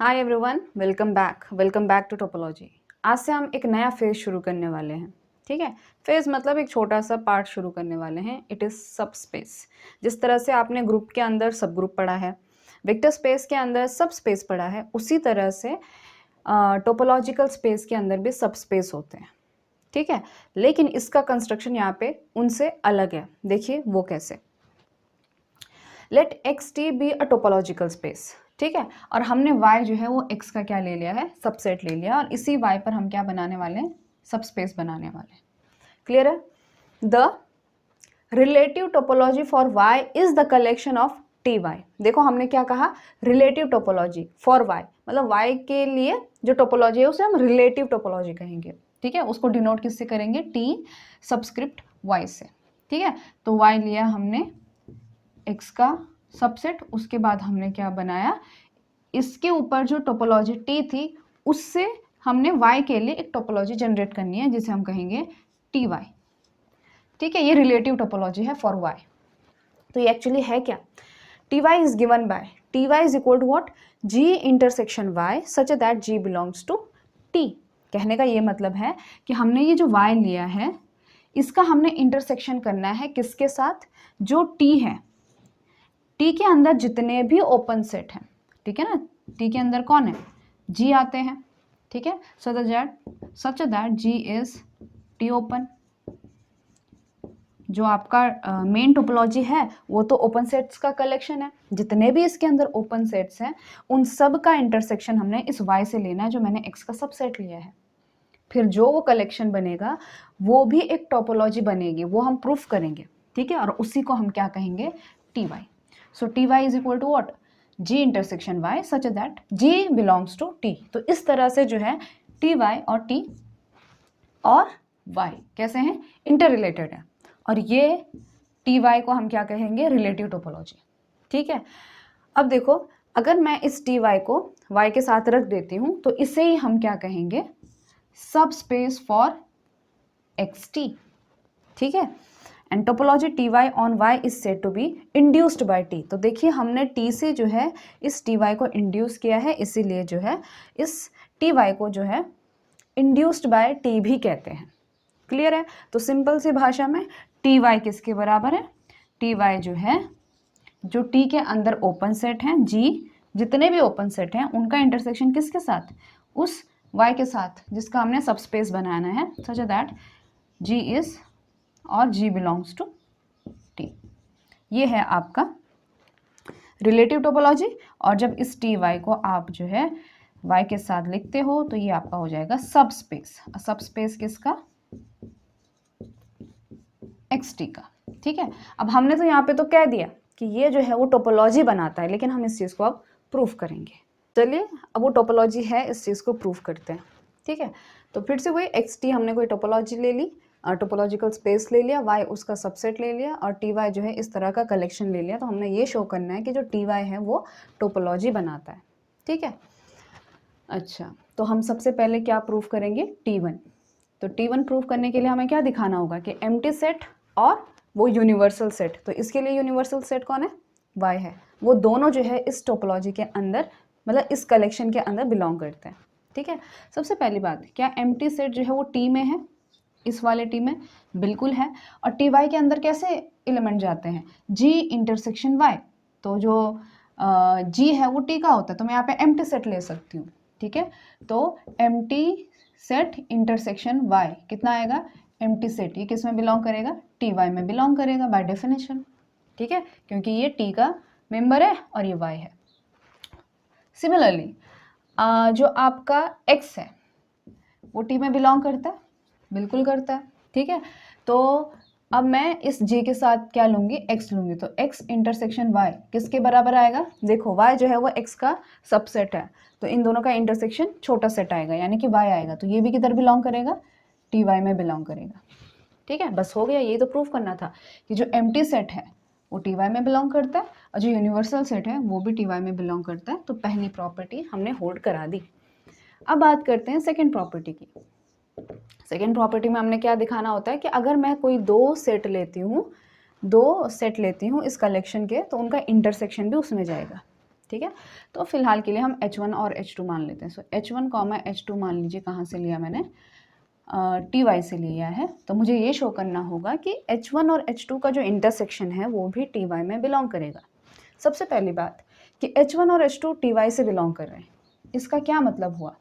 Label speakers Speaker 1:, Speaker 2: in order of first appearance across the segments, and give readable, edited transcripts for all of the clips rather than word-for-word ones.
Speaker 1: Hi everyone, welcome back to topology. आज से हम एक नया फेज शुरू करने वाले हैं। ठीक है, फेज मतलब एक छोटा सा पार्ट शुरू करने वाले हैं। इट इज़ सब स्पेस। जिस तरह से आपने ग्रुप के अंदर सब ग्रुप पढ़ा है, वेक्टर स्पेस के अंदर सब स्पेस पढ़ा है, उसी तरह से टोपोलॉजिकल स्पेस के अंदर भी सब स्पेस होते हैं। ठीक है, लेकिन इसका कंस्ट्रक्शन यहाँ पे उनसे अलग है। देखिए वो कैसे। Let X T be a topological space. ठीक है, और हमने y जो है वो x का क्या ले लिया है, सबसेट ले लिया, और इसी y पर हम क्या बनाने वाले हैं, सब स्पेस बनाने वाले हैं। क्लियर है? The relative topology for y is the collection of T Y. देखो हमने क्या कहा, रिलेटिव टोपोलॉजी फॉर y, मतलब y के लिए जो टोपोलॉजी है उसे हम रिलेटिव टोपोलॉजी कहेंगे। ठीक है, उसको डिनोट किससे करेंगे, t सबस्क्रिप्ट y से। ठीक है, तो y लिया हमने x का सबसेट, उसके बाद हमने क्या बनाया, इसके ऊपर जो टोपोलॉजी t थी उससे हमने y के लिए एक टोपोलॉजी जनरेट करनी है जिसे हम कहेंगे टी वाई। ठीक है, ये रिलेटिव टोपोलॉजी है फॉर y। तो ये एक्चुअली है क्या, T Y is given by T Y is equal to what, g intersection y such that g belongs to t। कहने का ये मतलब है कि हमने ये जो y लिया है इसका हमने इंटरसेक्शन करना है किसके साथ, जो t है। टी के अंदर जितने भी ओपन सेट हैं, ठीक है ना, टी के अंदर कौन है, जी आते हैं। ठीक है, such that G is T open. जो आपका मेन टोपोलॉजी है वो तो ओपन सेट्स का कलेक्शन है। जितने भी इसके अंदर ओपन सेट्स हैं उन सब का इंटरसेक्शन हमने इस y से लेना है जो मैंने x का सबसेट लिया है। फिर जो वो कलेक्शन बनेगा वो भी एक टोपोलॉजी बनेगी, वो हम प्रूफ करेंगे। ठीक है, और उसी को हम क्या कहेंगे, T Y. So T Y is equal to what, g intersection y such that g belongs to t। तो इस तरह से जो है टी वाई और t और y कैसे हैं, इंटर रिलेटेड है, और ये टी वाई को हम क्या कहेंगे, रिलेटिव टोपोलॉजी। ठीक है, अब देखो अगर मैं इस टी वाई को y के साथ रख देती हूँ तो इसे ही हम क्या कहेंगे, सब स्पेस फॉर एक्स टी। ठीक है, and topology T Y on Y is said to be induced by T. तो देखिए हमने टी से जो है इस टी वाई को इंड्यूस किया है, इसीलिए जो है इस टी वाई को जो है इंड्यूस्ड बाय टी भी कहते हैं। क्लियर है? तो सिंपल सी भाषा में टी वाई किसके बराबर है, टी वाई जो है जो टी के अंदर ओपन सेट हैं, जी जितने भी ओपन सेट हैं उनका इंटरसेक्शन किसके साथ, उस y के साथ जिसका हमने सबस्पेस बनाना है, सच दैट g इज और g बिलोंग्स टू t। ये है आपका रिलेटिव टोपोलॉजी। और जब इस टी वाई को आप जो है y के साथ लिखते हो तो ये आपका हो जाएगा सब स्पेस। सब स्पेस किसका, एक्स टी का। ठीक है, अब हमने तो यहाँ पे तो कह दिया कि ये जो है वो टोपोलॉजी बनाता है, लेकिन हम इस चीज़ को अब प्रूफ करेंगे। चलिए अब वो टोपोलॉजी है, इस चीज़ को प्रूफ करते हैं। ठीक है, तो फिर से वही एक्स टी हमने कोई टोपोलॉजी ले ली, टोपोलॉजिकल स्पेस ले लिया, वाई उसका सबसेट ले लिया, और टी वाई जो है इस तरह का कलेक्शन ले लिया। तो हमने ये शो करना है कि जो टी वाई है वो टोपोलॉजी बनाता है। ठीक है, अच्छा तो हम सबसे पहले क्या प्रूफ करेंगे, टी वन। तो टी वन प्रूफ करने के लिए हमें क्या दिखाना होगा कि एम्प्टी सेट और वो यूनिवर्सल सेट। तो इसके लिए यूनिवर्सल सेट कौन है, y है। वो दोनों जो है इस टोपोलॉजी के अंदर, मतलब इस कलेक्शन के अंदर बिलोंग करते हैं। ठीक है, सबसे पहली बात, क्या एम्प्टी सेट जो है वो टी में है, इस वाले टी में बिल्कुल है। और टी वाई के अंदर कैसे एलिमेंट जाते हैं, जी इंटरसेक्शन वाई। तो जो जी है वो टी का होता है, तो मैं यहाँ पे एम्प्टी सेट ले सकती हूँ। ठीक है, तो एम्प्टी सेट इंटरसेक्शन वाई कितना आएगा, एम्प्टी सेट, ये किस में बिलोंग करेगा, टी वाई में बिलोंग करेगा बाय डेफिनेशन। ठीक है, क्योंकि ये टी का मेंबर है और ये वाई है। सिमिलरली जो आपका एक्स है वो टी में बिलोंग करता है, बिल्कुल करता है। ठीक है, तो अब मैं इस जे के साथ क्या लूँगी, एक्स लूँगी। तो एक्स इंटरसेक्शन वाई किसके बराबर आएगा, देखो वाई जो है वो एक्स का सबसेट है, तो इन दोनों का इंटरसेक्शन छोटा सेट आएगा यानी कि वाई आएगा। तो ये भी किधर बिलोंग करेगा, टी वाई में बिलोंग करेगा। ठीक है, बस हो गया, यही तो प्रूफ करना था कि जो एम्प्टी सेट है वो टी वाई में बिलोंग करता है और जो यूनिवर्सल सेट है वो भी टी वाई में बिलोंग करता है। तो पहली प्रॉपर्टी हमने होल्ड करा दी। अब बात करते हैं सेकेंड प्रॉपर्टी की। सेकेंड प्रॉपर्टी में हमने क्या दिखाना होता है कि अगर मैं कोई दो सेट लेती हूँ इस कलेक्शन के, तो उनका इंटरसेक्शन भी उसमें जाएगा। ठीक है। तो फिलहाल के लिए हम H1 और H2 मान लेते हैं। सो H1 कॉमा H2 मान लीजिए कहाँ से लिया मैंने, TY से लिया है। तो मुझे ये शो करना होगा कि H1 और H2 का जो इंटरसेक्शन है वो भी TY में बिलोंग करेगा। सबसे पहली बात कि H1 और H2 TY से बिलोंग कर रहे हैं, इसका क्या मतलब हुआ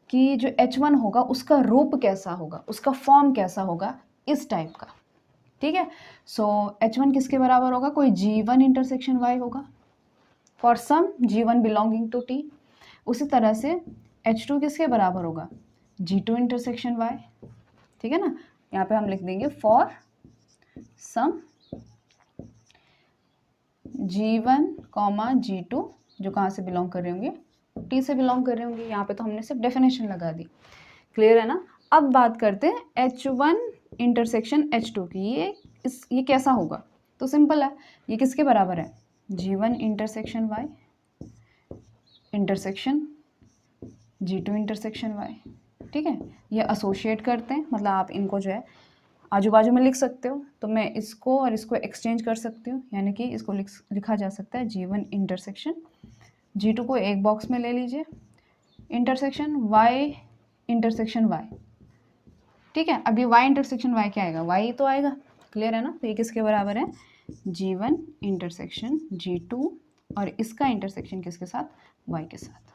Speaker 1: कि जो H1 होगा उसका रूप कैसा होगा, उसका फॉर्म कैसा होगा, इस टाइप का। ठीक है। सो H1 किसके बराबर होगा, कोई G1 इंटरसेक्शन Y होगा for some G1 belonging to T। उसी तरह से H2 किसके बराबर होगा, G2 इंटरसेक्शन Y। ठीक है ना, यहाँ पे हम लिख देंगे for some G1 comma G2 जो कहाँ से बिलोंग कर रहे होंगे, T से बिलोंग कर रहे होंगे। यहाँ पे तो हमने सिर्फ डेफिनेशन लगा दी, क्लियर है ना। अब बात करते हैं H1 इंटरसेक्शन H2 की। ये कैसा होगा, तो सिंपल है, ये किसके बराबर है, G1 intersection Y intersection G2 intersection Y। ठीक है, ये एसोसिएट करते हैं, मतलब आप इनको जो है आजू बाजू में लिख सकते हो। तो मैं इसको और इसको एक्सचेंज कर सकती हूँ, यानी कि इसको लिखा जा सकता है G1 इंटरसेक्शन G2 को एक बॉक्स में ले लीजिए, इंटरसेक्शन Y इंटरसेक्शन Y। ठीक है, अब ये Y इंटरसेक्शन Y क्या आएगा, Y तो आएगा, क्लियर है ना। तो ये किसके बराबर है, G1 इंटरसेक्शन G2 और इसका इंटरसेक्शन किसके साथ, Y के साथ,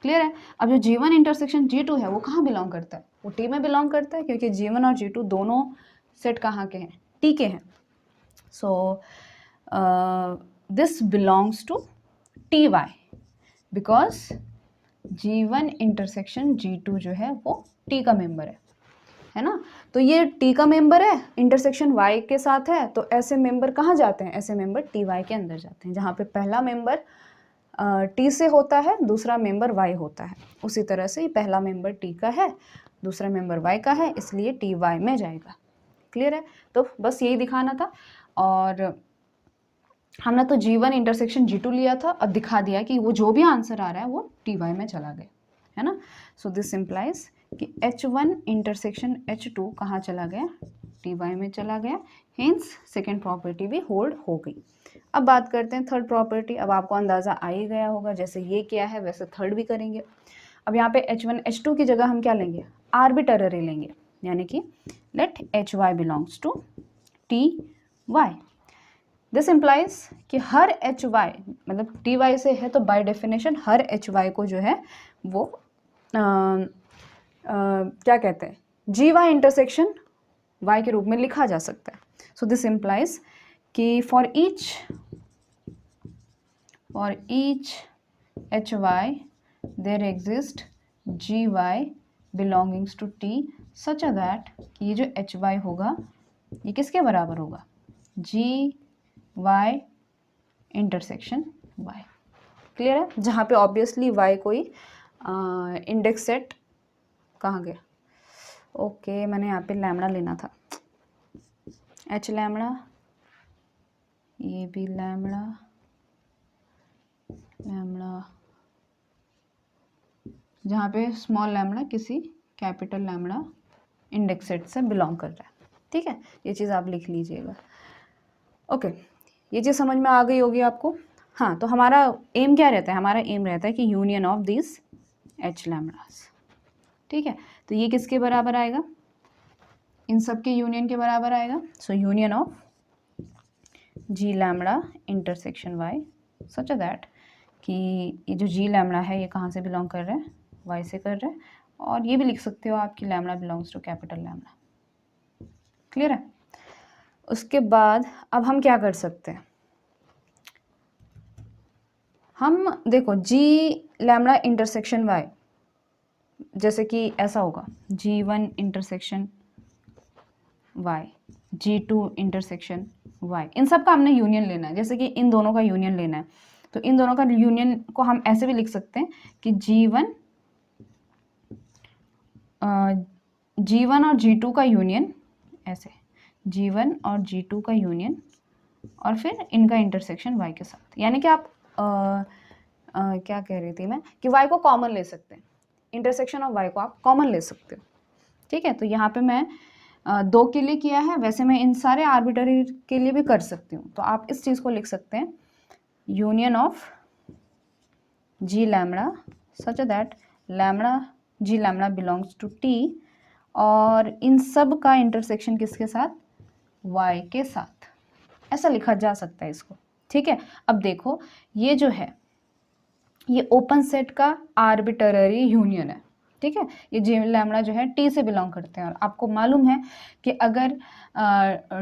Speaker 1: क्लियर है। अब जो G1 इंटरसेक्शन G2 है वो कहाँ बिलोंग करता है, वो T में बिलोंग करता है, क्योंकि G1 और G2 दोनों सेट कहाँ के हैं, T के हैं। So this belongs to TY because G1 intersection G2 जो है वो T का मेंबर है ना। तो ये T का मेंबर है, इंटरसेक्शन Y के साथ है, तो ऐसे मेंबर कहाँ जाते हैं, ऐसे मेंबर TY के अंदर जाते हैं, जहाँ पे पहला मेंबर T से होता है, दूसरा मेंबर Y होता है। उसी तरह से पहला मेंबर T का है, दूसरा मेंबर Y का है, इसलिए TY में जाएगा, क्लियर है। तो बस यही दिखाना था, और हमने तो G1 इंटरसेक्शन G2 लिया था, अब दिखा दिया कि वो जो भी आंसर आ रहा है वो TY में चला गया, है ना। सो दिस इम्प्लाइज कि H1 इंटरसेक्शन H2 कहाँ चला गया, TY में चला गया, हेंस सेकेंड प्रॉपर्टी भी होल्ड हो गई। अब बात करते हैं थर्ड प्रॉपर्टी। अब आपको अंदाज़ा आ ही गया होगा, जैसे ये क्या है वैसे थर्ड भी करेंगे। अब यहाँ पे H1 H2 की जगह हम क्या लेंगे, आर्बिटररी लेंगे, यानी कि let HY belongs to TY। This implies कि हर HY मतलब TY से है, तो बाय डेफिनेशन हर HY को जो है वो क्या कहते हैं, GY इंटरसेक्शन Y के रूप में लिखा जा सकता है। सो दिस इम्प्लाइज कि for each HY there exist GY belongings to T such that कि ये जो HY होगा ये किसके बराबर होगा, GY इंटरसेक्शन Y, क्लियर है। जहाँ पे ऑब्वियसली Y कोई इंडेक्स सेट कहाँ गया, ओके मैंने यहाँ पे लैम्डा लेना था, H लैम्डा, ये भी लैम्डा लैम्डा, जहाँ पे स्मॉल लैम्डा किसी कैपिटल लैम्डा इंडेक्स सेट से बिलोंग कर रहा है। ठीक है, ये चीज़ आप लिख लीजिएगा। ओके, ये चीज़ समझ में आ गई होगी आपको। हाँ, तो हमारा एम क्या रहता है, हमारा एम रहता है कि यूनियन ऑफ दिस H लैम्डास। ठीक है, तो ये किसके बराबर आएगा, इन सब के यूनियन के बराबर आएगा। सो union of G lambda intersection Y such that कि ये जो G लैम्डा है ये कहाँ से बिलोंग कर रहा है, Y से कर रहा है, और ये भी लिख सकते हो आप कि lambda belongs to capital lambda, clear है। उसके बाद अब हम क्या कर सकते हैं, हम देखो G लैम्डा इंटरसेक्शन Y जैसे कि ऐसा होगा G1 intersection Y, G2 intersection Y, इन सब का हमने यूनियन लेना है, जैसे कि इन दोनों का यूनियन लेना है, तो इन दोनों का यूनियन को हम ऐसे भी लिख सकते हैं कि G1 और G2 का यूनियन, ऐसे G1 और G2 का यूनियन और फिर इनका इंटरसेक्शन Y के साथ, यानी कि आप क्या कह रही थी मैं कि Y को कॉमन ले सकते हैं, इंटरसेक्शन ऑफ Y को आप कॉमन ले सकते हो। ठीक है, तो यहाँ पे मैं 2 के लिए किया है, वैसे मैं इन सारे आर्बिटरी के लिए भी कर सकती हूँ। तो आप इस चीज़ को लिख सकते हैं union of G lambda such that lambda G lambda belongs to T, और इन सब का इंटरसेक्शन किसके साथ, y के साथ। ऐसा लिखा जा सकता है इसको, ठीक है। अब देखो ये जो है ये ओपन सेट का आर्बिटररी यूनियन है, ठीक है। ये जी लैम्बडा जो है टी से बिलोंग करते हैं, और आपको मालूम है कि अगर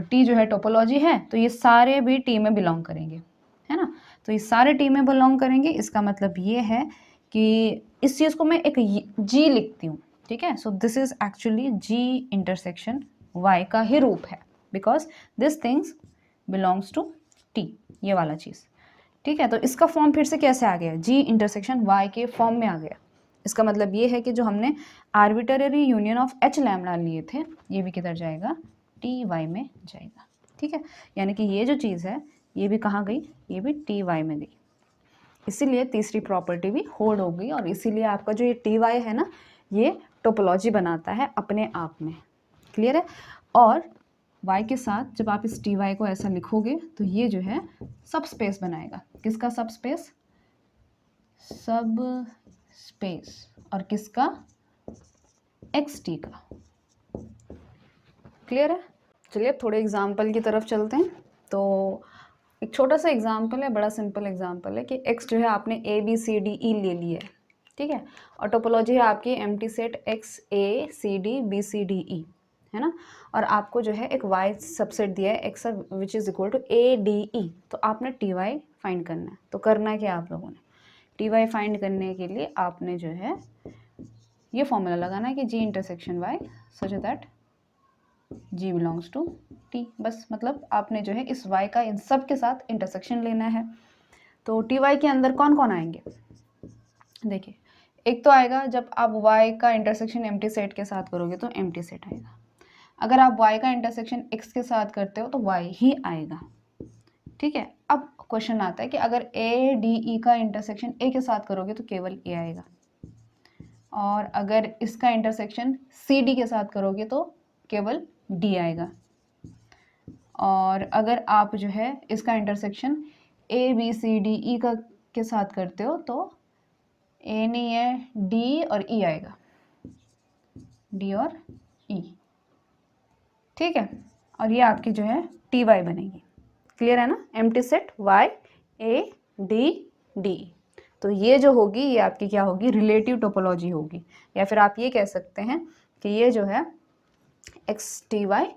Speaker 1: टी जो है टोपोलॉजी है तो ये सारे भी टी में बिलोंग करेंगे, है ना। तो ये सारे टी में बिलोंग करेंगे, इसका मतलब ये है कि इस चीज़ को मैं एक जी लिखती हूँ, ठीक है। So this is actually G intersection Y का ही रूप है, because this things belongs to T, ये वाला चीज़, ठीक है। तो इसका फॉर्म फिर से कैसे आ गया, जी इंटरसेक्शन वाई के फॉर्म में आ गया। इसका मतलब ये है कि जो हमने arbitrary union of H lambda लिए थे, ये भी किधर जाएगा, टी वाई में जाएगा, ठीक है। यानी कि ये जो चीज़ है ये भी कहाँ गई, ये भी टी वाई में गई। इसीलिए तीसरी प्रॉपर्टी भी होल्ड हो गई, और इसीलिए आपका जो ये टी वाई है ना, ये टोपोलॉजी बनाता है अपने आप में। क्लियर है। और y के साथ जब आप इस टी वाई को ऐसा लिखोगे तो ये जो है सब स्पेस बनाएगा। किसका सब स्पेस, सब स्पेस, और किसका, एक्स टी का। क्लियर है। चलिए अब थोड़े एग्जाम्पल की तरफ चलते हैं। तो एक छोटा सा एग्जाम्पल है, बड़ा सिंपल एग्जाम्पल है कि x जो है आपने ए बी सी डी ई ले लिया है, ठीक है। और टोपोलॉजी है आपकी empty set X A C D B C D E, है ना। और आपको जो है एक y सबसेट दिया है X which is equal to A D E. तो आपने टी वाई फाइंड करना है। तो करना है क्या आप लोगों ने, टी वाई फाइंड करने के लिए आपने जो है ये फॉर्मूला लगाना है कि G intersection Y such that G belongs to T. बस मतलब आपने जो है इस y का इन सब के साथ इंटरसेक्शन लेना है। तो टी वाई के अंदर कौन कौन आएंगे, देखिए एक तो आएगा जब आप y का इंटरसेक्शन एम्प्टी सेट के साथ करोगे तो एम्प्टी सेट आएगा। अगर आप y का इंटरसेक्शन x के साथ करते हो तो y ही आएगा, ठीक है। अब क्वेश्चन आता है कि अगर ए डी ई का इंटरसेक्शन a के साथ करोगे तो केवल a आएगा, और अगर इसका इंटरसेक्शन सी डी के साथ करोगे तो केवल d आएगा, और अगर आप जो है इसका intersection A B C D E का के साथ करते हो तो ए नहीं है, डी और ई आएगा, डी और ई, ठीक है। और ये आपकी जो है टी वाई बनेगी। क्लियर है ना, empty set Y A D D. तो ये जो होगी ये आपकी क्या होगी, रिलेटिव टोपोलॉजी होगी, या फिर आप ये कह सकते हैं कि ये जो है X T Y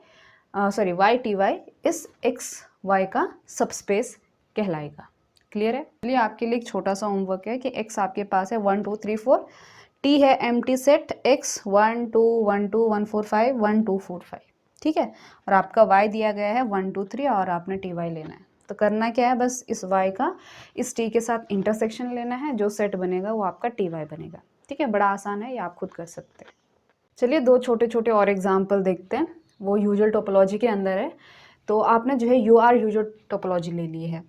Speaker 1: sorry Y T Y इस एक्स वाई का सबस्पेस कहलाएगा। क्लियर है। चलिए आपके लिए एक छोटा सा होमवर्क है कि x आपके पास है 1 2 3 4, t है एम्प्टी सेट x 1 2 1 2 1 4 5 1 2 4 5, ठीक है। और आपका y दिया गया है 1 2 3, और आपने टी वाई लेना है। तो करना क्या है, बस इस y का इस t के साथ इंटरसेक्शन लेना है, जो सेट बनेगा वो आपका टी वाई बनेगा, ठीक है। बड़ा आसान है, ये आप खुद कर सकते हैं। चलिए दो छोटे छोटे और एग्जाम्पल देखते हैं, वो यूजुअल टोपोलॉजी के अंदर है। तो आपने जो है यू आर यूजुअल टोपोलॉजी ले ली है,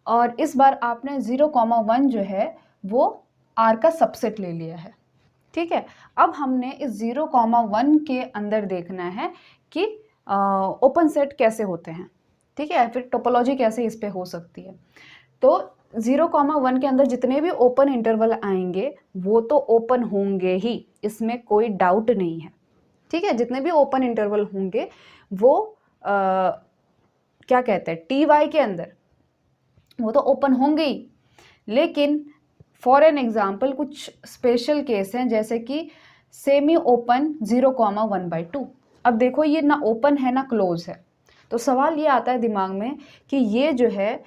Speaker 1: और इस बार आपने 0,1 जो है वो R का सबसेट ले लिया है, ठीक है। अब हमने इस 0,1 के अंदर देखना है कि ओपन सेट कैसे होते हैं, ठीक है, फिर टोपोलॉजी कैसे इस पे हो सकती है। तो 0,1 के अंदर जितने भी ओपन इंटरवल आएंगे वो तो ओपन होंगे ही, इसमें कोई डाउट नहीं है, ठीक है। जितने भी ओपन इंटरवल होंगे वो क्या कहते हैं टी वाई के अंदर वो तो ओपन होंगे ही। लेकिन फॉर एन एग्जाम्पल कुछ स्पेशल केस हैं, जैसे कि सेमी ओपन 0,1/2। अब देखो ये ना ओपन है ना क्लोज है, तो सवाल ये आता है दिमाग में कि ये जो है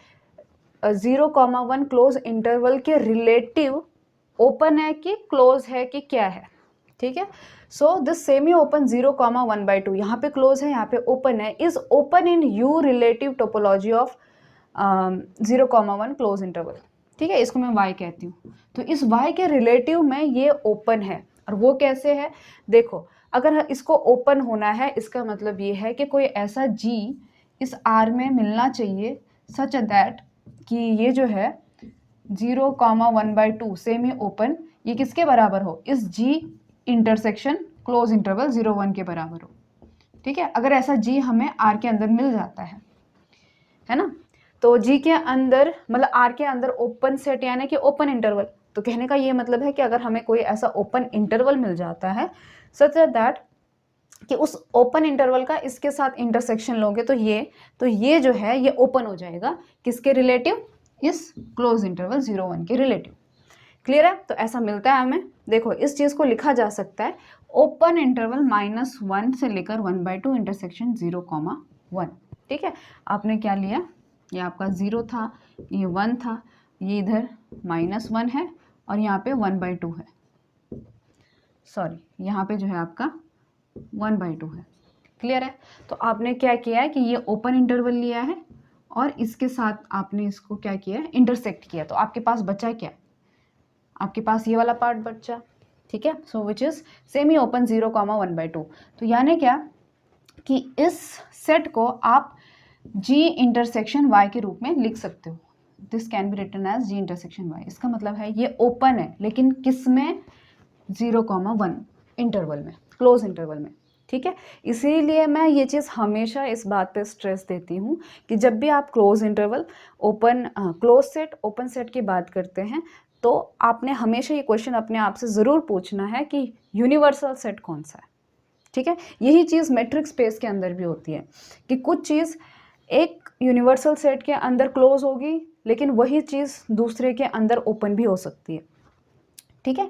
Speaker 1: 0,1 क्लोज इंटरवल के रिलेटिव ओपन है कि क्लोज है कि क्या है, ठीक है। सो दिस सेमी ओपन 0,1/2 यहाँ पे क्लोज है, यहाँ पे ओपन है, is open in you relative topology of 0,1 close interval, ठीक है। इसको मैं y कहती हूँ। तो इस y के रिलेटिव में ये ओपन है, और वो कैसे है, देखो अगर इसको ओपन होना है इसका मतलब ये है कि कोई ऐसा g इस R में मिलना चाहिए सच दैट कि ये जो है 0,1/2 सेमी ओपन ये किसके बराबर हो, इस g इंटरसेक्शन क्लोज इंटरवल 0,1 के बराबर हो, ठीक है। अगर ऐसा g हमें R के अंदर मिल जाता है ना, तो जी के अंदर मतलब आर के अंदर ओपन सेट यानी कि ओपन इंटरवल, तो कहने का ये मतलब है कि अगर हमें कोई ऐसा ओपन इंटरवल मिल जाता है सच दैट कि उस ओपन इंटरवल का इसके साथ इंटरसेक्शन लोगे तो ये जो है ये ओपन हो जाएगा किसके रिलेटिव, इस क्लोज इंटरवल 0 1 के रिलेटिव। क्लियर है? तो ऐसा मिलता है हमें। देखो इस चीज को लिखा जा सकता है ओपन इंटरवल -1 से लेकर 1/2 इंटरसेक्शन 0,1। ठीक है, आपने क्या लिया, ये आपका 0 था, ये 1 था, ये इधर -1 है और यहाँ पे 1/2 है, सॉरी यहाँ पे जो है आपका 1/2 है। क्लियर है? तो आपने क्या किया है कि ये ओपन इंटरवल लिया है और इसके साथ आपने इसको क्या किया है, इंटरसेक्ट किया। तो आपके पास बचा क्या, आपके पास ये वाला पार्ट बचा। ठीक है, सो विच इज सेमी ओपन 0,1/2। तो यानी क्या कि इस सेट को आप G इंटरसेक्शन Y के रूप में लिख सकते हो। This can be written as G intersection Y। इसका मतलब है ये ओपन है, लेकिन किस में, 0,1 इंटरवल में, क्लोज इंटरवल में। ठीक है, इसीलिए मैं ये चीज़ हमेशा इस बात पे स्ट्रेस देती हूँ कि जब भी आप close interval, open, close set, open set की बात करते हैं तो आपने हमेशा ये क्वेश्चन अपने आप से ज़रूर पूछना है कि यूनिवर्सल सेट कौन सा है। ठीक है, यही चीज़ मैट्रिक स्पेस के अंदर भी होती है कि कुछ चीज़ एक यूनिवर्सल सेट के अंदर क्लोज होगी लेकिन वही चीज़ दूसरे के अंदर ओपन भी हो सकती है। ठीक है,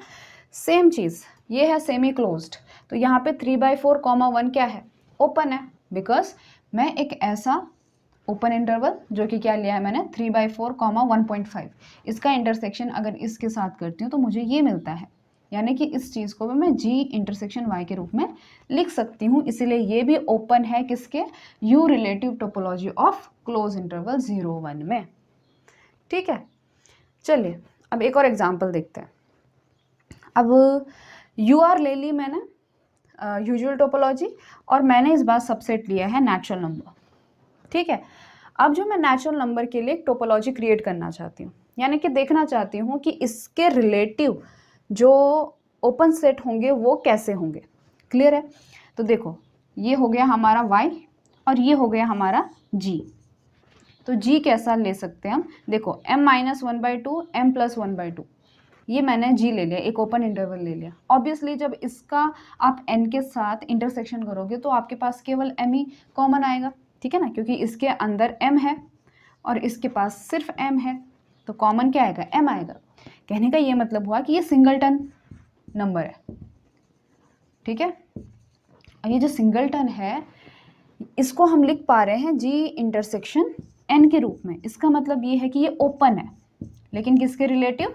Speaker 1: सेम चीज़ ये है सेमी क्लोज्ड। तो यहाँ पे 3/4,1 क्या है, ओपन है, बिकॉज मैं एक ऐसा ओपन इंटरवल जो कि क्या लिया है मैंने 3/4,1.5, इसका इंटरसेक्शन अगर इसके साथ करती हूँ तो मुझे ये मिलता है, यानी कि इस चीज़ को भी मैं G इंटरसेक्शन Y के रूप में लिख सकती हूँ। इसीलिए ये भी ओपन है किसके, U relative topology of close interval 0 1 में। ठीक है, चलिए अब एक और एग्जाम्पल देखते हैं। अब UR ले ली मैंने, यूजुअल टोपोलॉजी, और मैंने इस बार सबसेट लिया है नेचुरल नंबर। ठीक है, अब जो मैं नेचुरल नंबर के लिए एक टोपोलॉजी क्रिएट करना चाहती हूँ, यानी कि देखना चाहती हूँ कि इसके रिलेटिव जो ओपन सेट होंगे वो कैसे होंगे। क्लियर है? तो देखो ये हो गया हमारा Y और ये हो गया हमारा G। तो G कैसा ले सकते हैं हम, देखो m-1/2 m+1/2, ये मैंने G ले लिया, एक ओपन इंटरवल ले लिया। ऑब्वियसली जब इसका आप n के साथ इंटरसेक्शन करोगे तो आपके पास केवल m ही कॉमन आएगा। ठीक है ना, क्योंकि इसके अंदर m है और इसके पास सिर्फ m है, तो कॉमन क्या आएगा, m आएगा। कहने का ये मतलब हुआ कि ये सिंगलटन नंबर है। ठीक है, और ये जो सिंगलटन है इसको हम लिख पा रहे हैं G इंटरसेक्शन n के रूप में। इसका मतलब ये है कि ये ओपन है, लेकिन किसके relative,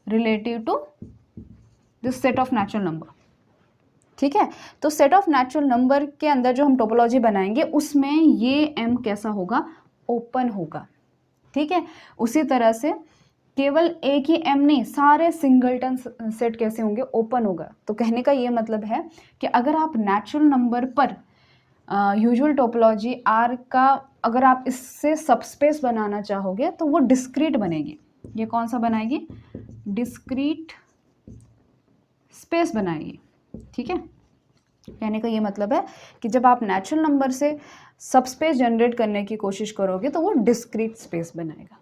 Speaker 1: relative to this set of natural number. ठीक है, तो सेट ऑफ नेचुरल नंबर के अंदर जो हम टोपोलॉजी बनाएंगे उसमें ये m कैसा होगा, ओपन होगा। ठीक है, उसी तरह से केवल एक ही m नहीं, सारे सिंगलटन सेट कैसे होंगे, ओपन होगा। तो कहने का ये मतलब है कि अगर आप नेचुरल नंबर पर यूजुअल टोपोलॉजी R का अगर आप इससे सबस्पेस बनाना चाहोगे तो वो डिस्क्रीट बनेगी। ये कौन सा बनाएगी, डिस्क्रीट स्पेस बनाएगी। ठीक है, कहने का ये मतलब है कि जब आप नेचुरल नंबर से सबस्पेस जनरेट करने की कोशिश करोगे तो वो डिस्क्रीट स्पेस बनाएगा।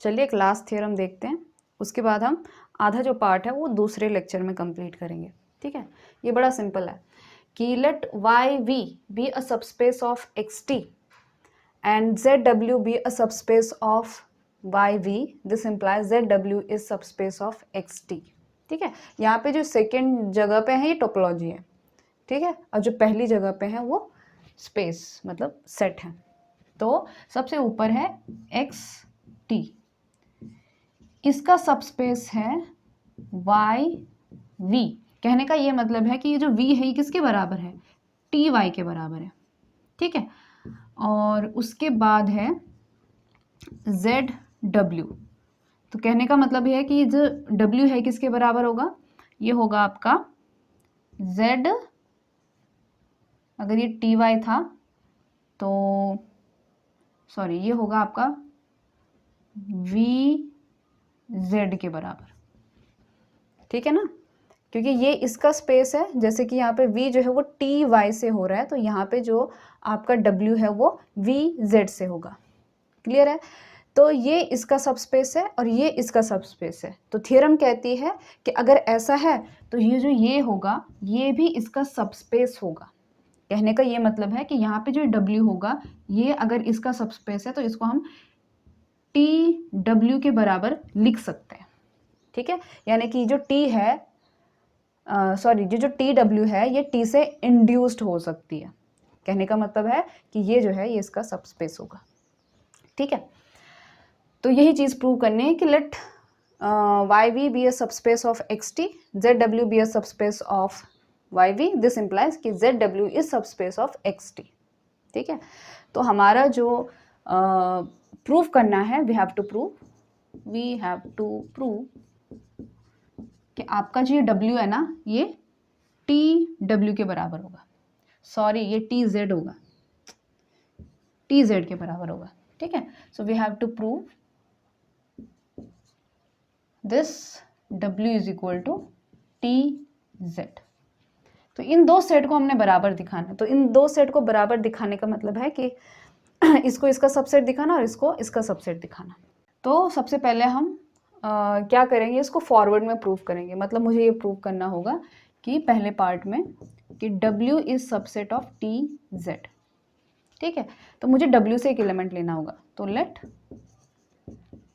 Speaker 1: चलिए एक लास्ट थ्योरम देखते हैं, उसके बाद हम आधा जो पार्ट है वो दूसरे लेक्चर में कंप्लीट करेंगे। ठीक है, ये बड़ा सिंपल है कि let YV be a subspace of XT and ZW be a subspace of YV, this implies ZW is subspace of XT। ठीक है, यहाँ पे जो सेकेंड जगह पे है ये टोपोलॉजी है। ठीक है, और जो पहली जगह पे है वो स्पेस मतलब सेट है। तो सबसे ऊपर है XT, इसका सबस्पेस है YV। कहने का ये मतलब है कि ये जो V है ये किसके बराबर है, TY के बराबर है। ठीक है, और उसके बाद है ZW। तो कहने का मतलब ये है कि जो W है किसके बराबर होगा, ये होगा आपका Z, अगर ये TY था तो सॉरी ये होगा आपका VZ के बराबर। ठीक है ना, क्योंकि ये इसका स्पेस है, जैसे कि यहाँ पे V जो है वो TY से हो रहा है, तो यहाँ पे जो आपका W है वो VZ से होगा। क्लियर है? तो ये इसका सबस्पेस है और ये इसका सबस्पेस है। तो थ्योरम कहती है कि अगर ऐसा है तो ये जो ये होगा ये भी इसका सबस्पेस होगा। कहने का ये मतलब है कि यहाँ पे जो W होगा ये अगर इसका सबस्पेस है तो इसको हम TW के बराबर लिख सकते हैं। ठीक है, यानी कि जो T है सॉरी जो TW है ये T से इंड्यूस्ड हो सकती है। कहने का मतलब है कि ये जो है ये इसका सबस्पेस होगा। ठीक है, तो यही चीज़ प्रूव करनी है कि let YV be a subspace of XT, ZW be a subspace of YV, this implies कि ZW is subspace of XT। ठीक है, तो हमारा जो प्रूव करना है वी हैव टू प्रूव कि आपका जो ये W है ना ये TW के बराबर होगा, सॉरी ये TZ होगा, TZ के बराबर होगा। ठीक है, so we have to prove this W is equal to TZ। तो इन दो सेट को हमने बराबर दिखाना है। तो इन दो सेट को बराबर दिखाने का मतलब है कि इसको इसका सबसेट दिखाना और इसको इसका सबसेट दिखाना। तो सबसे पहले हम क्या करेंगे, इसको फॉरवर्ड में प्रूव करेंगे। मतलब मुझे ये प्रूव करना होगा कि पहले पार्ट में कि W is subset of TZ। ठीक है, तो मुझे W से एक एलिमेंट लेना होगा। तो let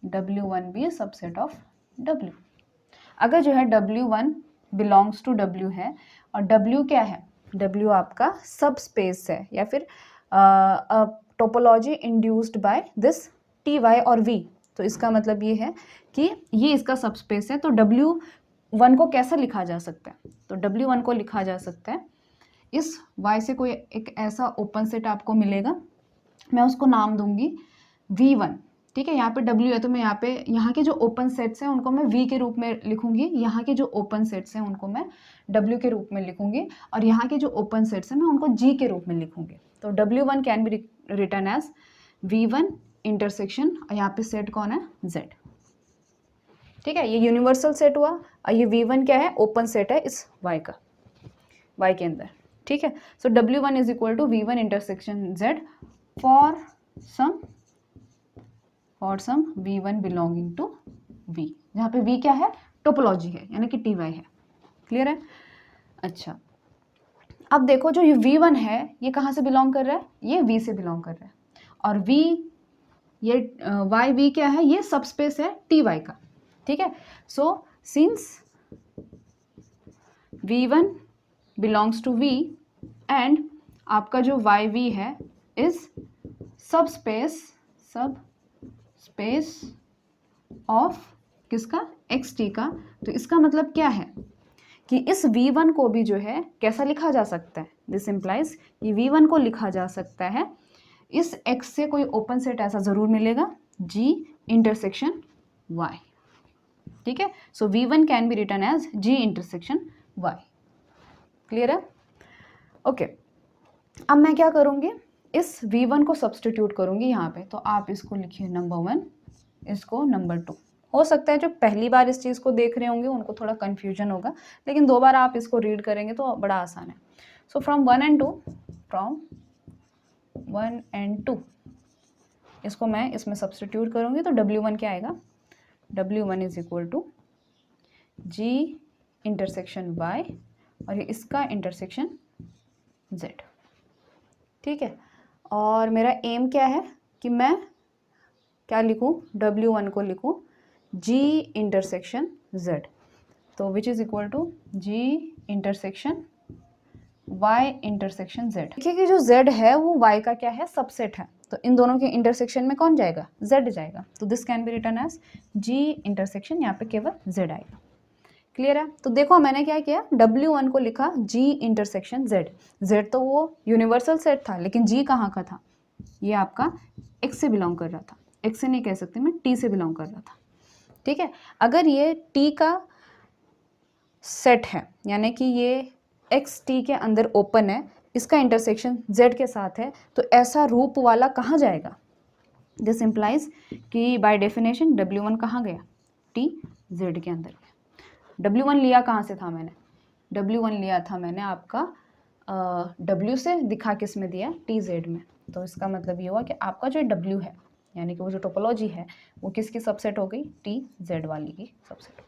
Speaker 1: W1 be subset of W। अगर जो है W1 बिलोंग्स टू W है और W क्या है, W आपका सब स्पेस है या फिर topology induced by this TY और V। तो इसका मतलब ये है कि ये इसका सब स्पेस है। तो W1 को कैसा लिखा जा सकता है, तो W1 को लिखा जा सकता है इस Y से कोई एक ऐसा ओपन सेट आपको मिलेगा, मैं उसको नाम दूंगी V1। ठीक है, यहाँ पे W है तो मैं यहाँ के जो ओपन सेट्स हैं उनको मैं V के रूप में लिखूंगी, यहाँ के जो ओपन सेट्स हैं उनको मैं W के रूप में लिखूंगी और यहाँ के जो ओपन सेट्स हैं मैं उनको G के रूप में लिखूंगी। तो W1 can be written as V1 intersection और यहाँ पे सेट कौन है, Z। ठीक है, ये यूनिवर्सल सेट हुआ और ये V1 क्या है, ओपन सेट है इस Y का, Y के अंदर। ठीक है, so W1 is equal to V1 intersection Z for some V1 belonging to V, जहाँ पे V क्या है, टोपोलॉजी है यानी कि TY है। क्लियर है? अच्छा, अब देखो जो ये V1 है ये कहाँ से बिलोंग कर रहा है, ये V से बिलोंग कर रहा है और V ये YV क्या है, ये सबस्पेस है TY का। ठीक है, so since V1 belongs to V and आपका जो YV है इज सबस्पेस ऑफ किसका, XT का। तो इसका मतलब क्या है कि इस V1 को भी जो है कैसा लिखा जा सकता है, दिस इम्प्लाइज कि V1 को लिखा जा सकता है इस X से कोई ओपन सेट ऐसा ज़रूर मिलेगा G इंटरसेक्शन Y। ठीक है, so V1 can be written as G intersection Y। Clear है? ओके, अब मैं क्या करूँगी, इस V1 को सब्सटीट्यूट करूँगी यहाँ पे। तो आप इसको लिखिए नंबर 1, इसको नंबर 2। हो सकता है जो पहली बार इस चीज़ को देख रहे होंगे उनको थोड़ा कन्फ्यूजन होगा, लेकिन 2 बार आप इसको रीड करेंगे तो बड़ा आसान है। सो फ्रॉम 1 and 2 इसको मैं इसमें सब्सटीट्यूट करूँगी तो W1 क्या आएगा, W1 is equal to G intersection Y और ये इसका इंटरसेक्शन Z। ठीक है, और मेरा एम क्या है कि मैं क्या लिखूँ, W1 को लिखूँ G इंटरसेक्शन Z, तो which is equal to G intersection Y intersection Z। देखिए कि जो Z है वो Y का क्या है, सबसेट है। तो इन दोनों के इंटरसेक्शन में कौन जाएगा, Z जाएगा। तो this can be written as G intersection, यहाँ पे केवल Z आएगा। क्लियर है? तो देखो मैंने क्या किया, W1 को लिखा G इंटरसेक्शन Z। Z तो वो यूनिवर्सल सेट था, लेकिन G कहाँ का था, ये आपका X से बिलोंग कर रहा था। X से नहीं कह सकते मैं, T से बिलोंग कर रहा था। ठीक है, अगर ये T का सेट है यानी कि ये X T के अंदर ओपन है, इसका इंटरसेक्शन Z के साथ है, तो ऐसा रूप वाला कहाँ जाएगा, दिस इम्प्लाइज कि बाय डेफिनेशन W1 कहाँ गया, T Z के अंदर गया। W1 लिया कहाँ से था मैंने, W1 लिया था मैंने आपका W से दिखा किस में दिया, TZ में। तो इसका मतलब ये हुआ कि आपका जो W है यानी कि वो जो टोपोलॉजी है वो किसकी सबसेट हो गई, टी जेड वाली की सबसेट।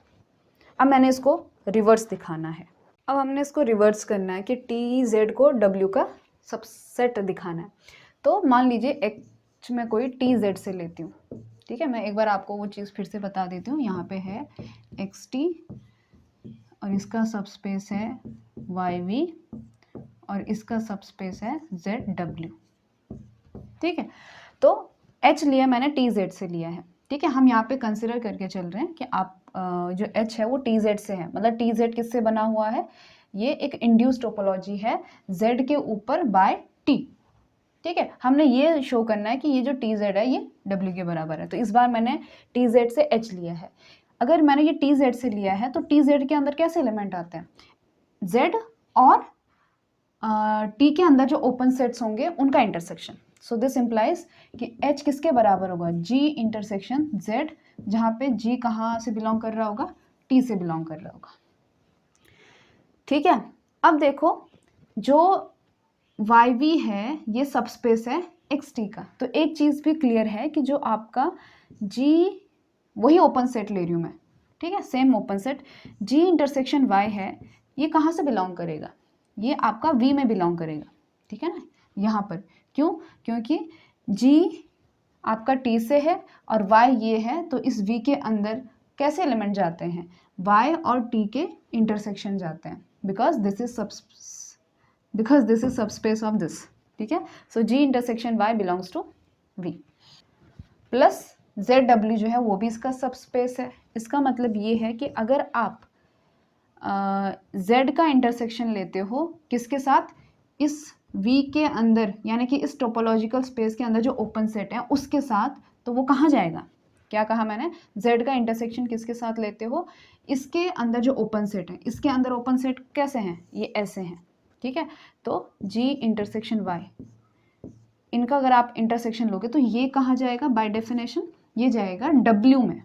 Speaker 1: अब मैंने इसको रिवर्स दिखाना है। अब हमने इसको रिवर्स करना है कि टी जेड को डब्ल्यू का सबसेट दिखाना है। तो मान लीजिए एच में कोई टी जेड से लेती हूँ, ठीक है। मैं एक बार आपको वो चीज़ फिर से बता देती हूँ। यहाँ पे है एक्स टी और इसका सबस्पेस है वाई वी और इसका सबस्पेस है जेड डब्ल्यू, ठीक है। तो एच लिया मैंने टी जेड से लिया है, ठीक है। हम यहाँ पे कंसिडर करके चल रहे हैं कि आप जो एच है वो टी जेड से है, मतलब टी जेड किससे बना हुआ है, ये एक इंड्यूस टोपोलॉजी है जेड के ऊपर बाय टी, ठीक है। हमने ये शो करना है कि ये जो टी जेड है ये डब्ल्यू के बराबर है। तो इस बार मैंने टी जेड से एच लिया है। अगर मैंने ये टी जेड से लिया है तो टी जेड के अंदर कैसे एलिमेंट आते हैं, जेड और टी के अंदर जो ओपन सेट्स होंगे उनका इंटरसेक्शन। सो दिस इम्प्लाइज कि एच किसके बराबर होगा, जी इंटरसेक्शन जेड, जहाँ पे जी कहाँ से बिलोंग कर रहा होगा, टी से बिलोंग कर रहा होगा, ठीक है। अब देखो जो वाई वी है ये सबस्पेस है एक्स टी का। तो एक चीज़ भी क्लियर है कि जो आपका जी, वही ओपन सेट ले रही हूँ मैं, ठीक है, same open set, G intersection Y है, ये कहाँ से बिलोंग करेगा, ये आपका वी में बिलोंग करेगा, ठीक है ना, यहाँ पर। क्यों, क्योंकि जी आपका टी से है और वाई ये है, तो इस वी के अंदर कैसे एलिमेंट जाते हैं, वाई और टी के इंटरसेक्शन जाते हैं, because this is subspace of this, ठीक है। So G intersection Y belongs to V plus Z W जो है वो भी इसका सबस्पेस है। इसका मतलब ये है कि अगर आप जेड का इंटरसेक्शन लेते हो किसके साथ, इस वी के अंदर, यानी कि इस टोपोलॉजिकल स्पेस के अंदर जो ओपन सेट है उसके साथ, तो वो कहाँ जाएगा, क्या कहा मैंने, जेड का इंटरसेक्शन किसके साथ लेते हो, इसके अंदर जो ओपन सेट है, इसके अंदर ओपन सेट कैसे हैं, ये ऐसे हैं, ठीक है। तो जी इंटरसेक्शन वाई, इनका अगर आप इंटरसेक्शन लोगे तो ये कहाँ जाएगा, बाय डेफिनेशन ये जाएगा डब्ल्यू में,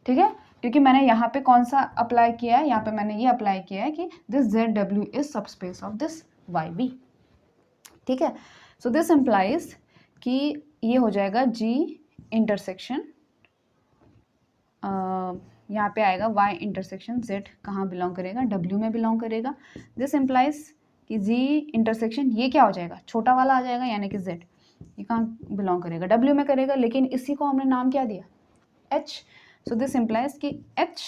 Speaker 1: ठीक है। क्योंकि मैंने यहाँ पे कौन सा अप्लाई किया है, यहाँ पे मैंने ये अप्लाई किया है कि this Z W is subspace of this Y V, ठीक है। सो दिस इम्प्लाइज कि ये हो जाएगा जी इंटरसेक्शन, यहाँ पे आएगा y इंटरसेक्शन z कहाँ बिलोंग करेगा, w में बिलोंग करेगा। दिस इम्प्लाइज कि g इंटरसेक्शन ये क्या हो जाएगा, छोटा वाला आ जाएगा, यानी कि z ये कहाँ बिलोंग करेगा, w में करेगा, लेकिन इसी को हमने नाम क्या दिया, h। सो दिस इम्प्लाइज कि h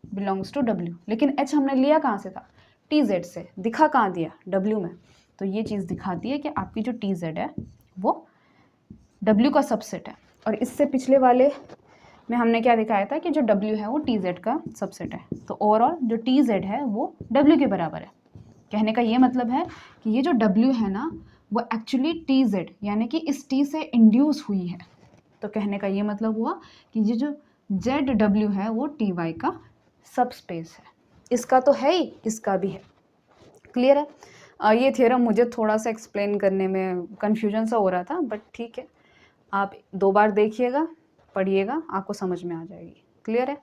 Speaker 1: बिलोंग्स टू w, लेकिन h हमने लिया कहाँ से था, tz से, दिखा कहाँ दिया, w में। तो ये चीज़ दिखाती है कि आपकी जो tz है वो w का सबसेट है। और इससे पिछले वाले में हमने क्या दिखाया था कि जो W है वो TZ का सबसेट है। तो ओवरऑल जो TZ है वो W के बराबर है। कहने का ये मतलब है कि ये जो W है ना वो एक्चुअली TZ यानी कि इस T से इंड्यूस हुई है। तो कहने का ये मतलब हुआ कि ये जो ZW है वो TY का सबस्पेस है। इसका तो है ही, इसका भी है। क्लियर है। ये थ्योरम मुझे थोड़ा सा एक्सप्लेन करने में कन्फ्यूजन सा हो रहा था, बट ठीक है, आप 2 बार देखिएगा, पढ़िएगा, आपको समझ में आ जाएगी। क्लियर है।